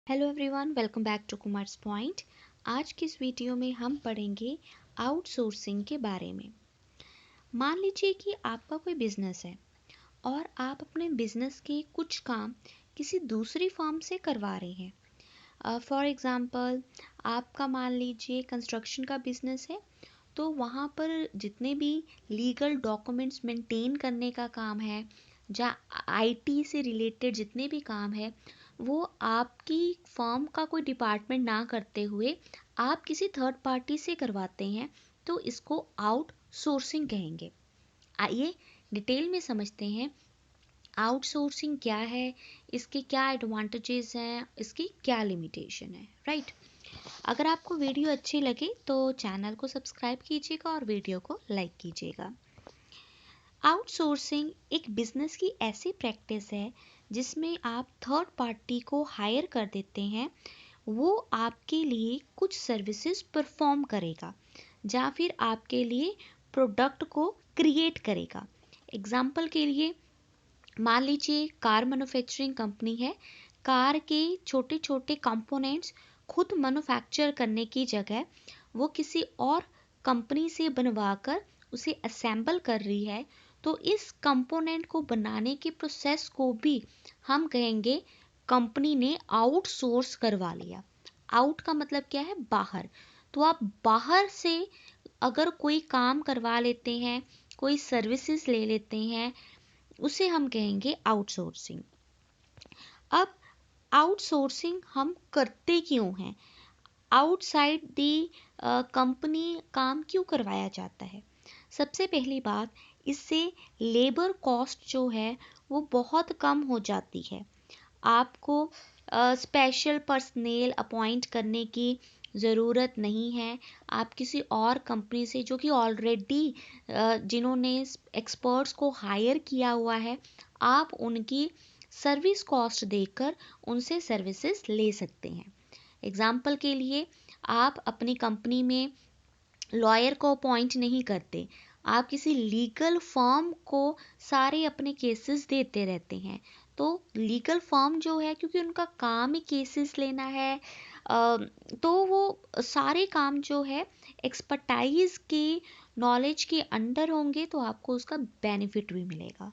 Hello everyone, welcome back to Kumar's point. आज की इस वीडियो में हम पढ़ेंगे आउटसोर्सिंग के बारे में। मान लीजिए कि आपका कोई बिजनेस है और आप अपने बिजनेस के कुछ काम किसी दूसरी फर्म से करवा रहे हैं। फॉर एग्जांपल, आपका मान लीजिए कंस्ट्रक्शन का बिजनेस है, तो वहाँ पर जितने भी लीगल डॉक्यूमेंट्स मेंटेन करने का काम है, या आईटी से रिलेटेड जितने भी काम है, वो आपकी फर्म का कोई डिपार्टमेंट ना करते हुए आप किसी थर्ड पार्टी से करवाते हैं, तो इसको आउटसोर्सिंग कहेंगे। आइए डिटेल में समझते हैं आउटसोर्सिंग क्या है, इसके क्या एडवांटेजेस हैं, इसकी क्या लिमिटेशन है। राइट। अगर आपको वीडियो अच्छी लगे तो चैनल को सब्सक्राइब कीजिएगा और वीडियो को लाइक कीजिएगा। आउटसोर्सिंग एक बिजनेस की ऐसी प्रैक्टिस है जिसमें आप थर्ड पार्टी को हायर कर देते हैं। वो आपके लिए कुछ सर्विसेज परफॉर्म करेगा या फिर आपके लिए प्रोडक्ट को क्रिएट करेगा। एग्जाम्पल के लिए मान लीजिए कार मैन्युफैक्चरिंग कंपनी है। कार के छोटे छोटे कंपोनेंट्स खुद मैन्युफैक्चर करने की जगह वो किसी और कंपनी से बनवाकर उसे असेंबल कर रही है, तो इस कंपोनेंट को बनाने के प्रोसेस को भी हम कहेंगे कंपनी ने आउटसोर्स करवा लिया। आउट का मतलब क्या है? बाहर। तो आप बाहर से अगर कोई काम करवा लेते हैं, कोई सर्विसेज ले लेते हैं, उसे हम कहेंगे आउटसोर्सिंग। अब आउटसोर्सिंग हम करते क्यों हैं? आउटसाइड दी कंपनी काम क्यों करवाया जाता है? सबसे पहली बात, इससे लेबर कॉस्ट जो है वो बहुत कम हो जाती है। आपको स्पेशल पर्सनेल अपॉइंट करने की ज़रूरत नहीं है। आप किसी और कंपनी से जो कि ऑलरेडी जिन्होंने एक्सपर्ट्स को हायर किया हुआ है, आप उनकी सर्विस कॉस्ट देकर उनसे सर्विसेज ले सकते हैं। एग्जाम्पल के लिए, आप अपनी कंपनी में लॉयर को अपॉइंट नहीं करते, आप किसी लीगल फर्म को सारे अपने केसेस देते रहते हैं। तो लीगल फर्म जो है, क्योंकि उनका काम ही केसेस लेना है, तो वो सारे काम जो है एक्सपर्टाइज के नॉलेज के अंडर होंगे, तो आपको उसका बेनिफिट भी मिलेगा।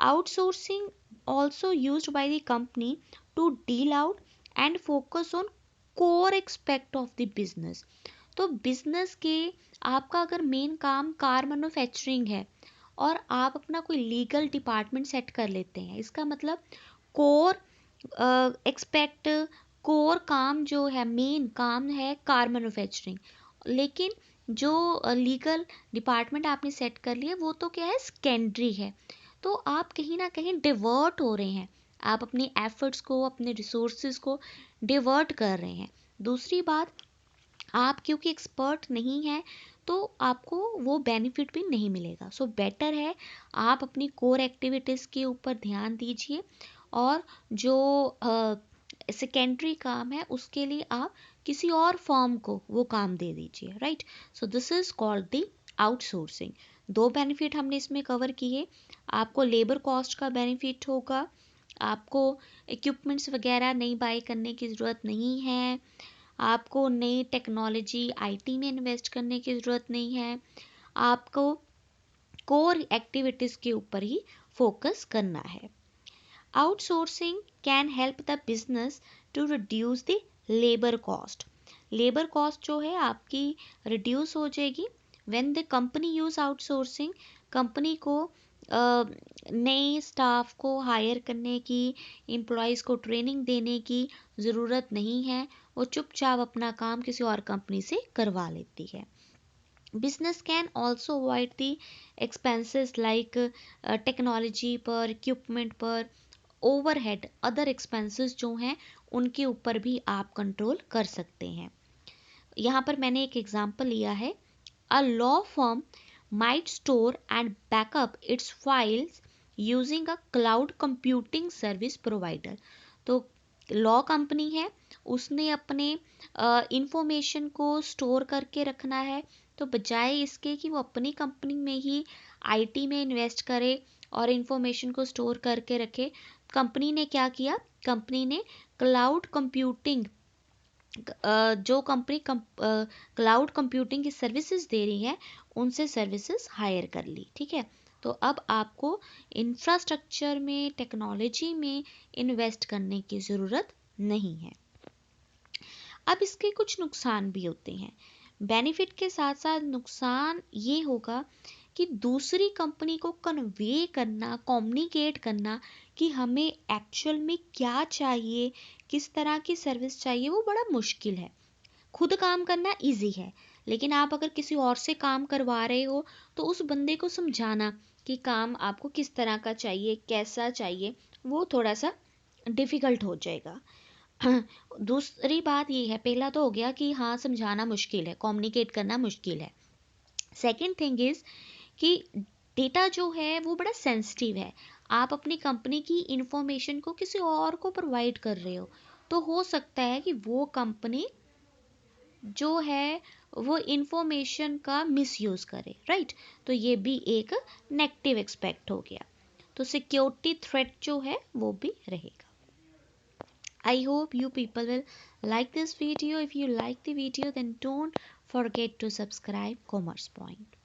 Outsourcing also used by the company to deal out and focus on core aspect of the business। तो बिजनेस के आपका अगर मेन काम कार मैन्युफैक्चरिंग है और आप अपना कोई लीगल डिपार्टमेंट सेट कर लेते हैं, इसका मतलब कोर एक्सपेक्ट कोर काम जो है, मेन काम है कार मैन्युफैक्चरिंग, लेकिन जो लीगल डिपार्टमेंट आपने सेट कर लिया वो तो क्या है, सेकेंडरी है। तो आप कहीं ना कहीं डिवर्ट हो रहे हैं, आप अपनी एफर्ट्स को, अपने रिसोर्सेज को डिवर्ट कर रहे हैं। दूसरी बात, आप क्योंकि एक्सपर्ट नहीं है तो आपको वो बेनिफिट भी नहीं मिलेगा। सो बेटर है आप अपनी कोर एक्टिविटीज़ के ऊपर ध्यान दीजिए, और जो सेकेंडरी काम है उसके लिए आप किसी और फर्म को वो काम दे दीजिए। Right. So this is called the outsourcing. दो बेनिफिट हमने इसमें कवर किए। आपको लेबर कॉस्ट का बेनिफिट होगा, आपको इक्विपमेंट्स वगैरह नई बाय करने की ज़रूरत नहीं है, आपको नई टेक्नोलॉजी आईटी में इन्वेस्ट करने की ज़रूरत नहीं है, आपको कोर एक्टिविटीज़ के ऊपर ही फोकस करना है। Outsourcing can help the business to reduce the labour cost. Labour cost जो है आपकी रिड्यूस हो जाएगी when the company use outsourcing. Company को नए स्टाफ को हायर करने की, एम्प्लॉयज़ को ट्रेनिंग देने की ज़रूरत नहीं है, वो चुपचाप अपना काम किसी और कंपनी से करवा लेती है। Business can also avoid the expenses like technology पर, इक्विपमेंट पर, ओवरहेड, अदर एक्सपेंसेस जो हैं उनके ऊपर भी आप कंट्रोल कर सकते हैं। यहाँ पर मैंने एक एग्जांपल लिया है। A law firm might store and backup its files using a cloud computing service provider। तो लॉ कंपनी है, उसने अपने इंफॉर्मेशन को स्टोर करके रखना है, तो बजाय इसके कि वो अपनी कंपनी में ही आईटी में इन्वेस्ट करे और इंफॉर्मेशन को स्टोर करके रखे, कंपनी ने क्या किया, कंपनी ने क्लाउड कंप्यूटिंग, जो कंपनी क्लाउड कंप्यूटिंग की सर्विसेज दे रही है उनसे सर्विसेज हायर कर ली। ठीक है, तो अब आपको इंफ्रास्ट्रक्चर में, टेक्नोलॉजी में इन्वेस्ट करने की ज़रूरत नहीं है। अब इसके कुछ नुकसान भी होते हैं। बेनिफिट के साथ साथ नुकसान ये होगा कि दूसरी कंपनी को कन्वे करना, कम्युनिकेट करना कि हमें एक्चुअल में क्या चाहिए, किस तरह की सर्विस चाहिए, वो बड़ा मुश्किल है। खुद काम करना इजी है, लेकिन आप अगर किसी और से काम करवा रहे हो तो उस बंदे को समझाना कि काम आपको किस तरह का चाहिए, कैसा चाहिए, वो थोड़ा सा डिफ़िकल्ट हो जाएगा। दूसरी बात ये है, पहला तो हो गया कि हाँ समझाना मुश्किल है, कम्युनिकेट करना मुश्किल है। सेकंड थिंग इज़ कि डेटा जो है वो बड़ा सेंसिटिव है। आप अपनी कंपनी की इंफॉर्मेशन को किसी और को प्रोवाइड कर रहे हो, तो हो सकता है कि वो कंपनी जो है वो इंफॉर्मेशन का मिसयूज़ करे, राइट। तो ये भी एक नेगेटिव एक्सपेक्ट हो गया। तो सिक्योरिटी थ्रेट जो है वो भी रहेगा। I hope you people will like this video. If you like the video, then don't forget to subscribe Commerce Point.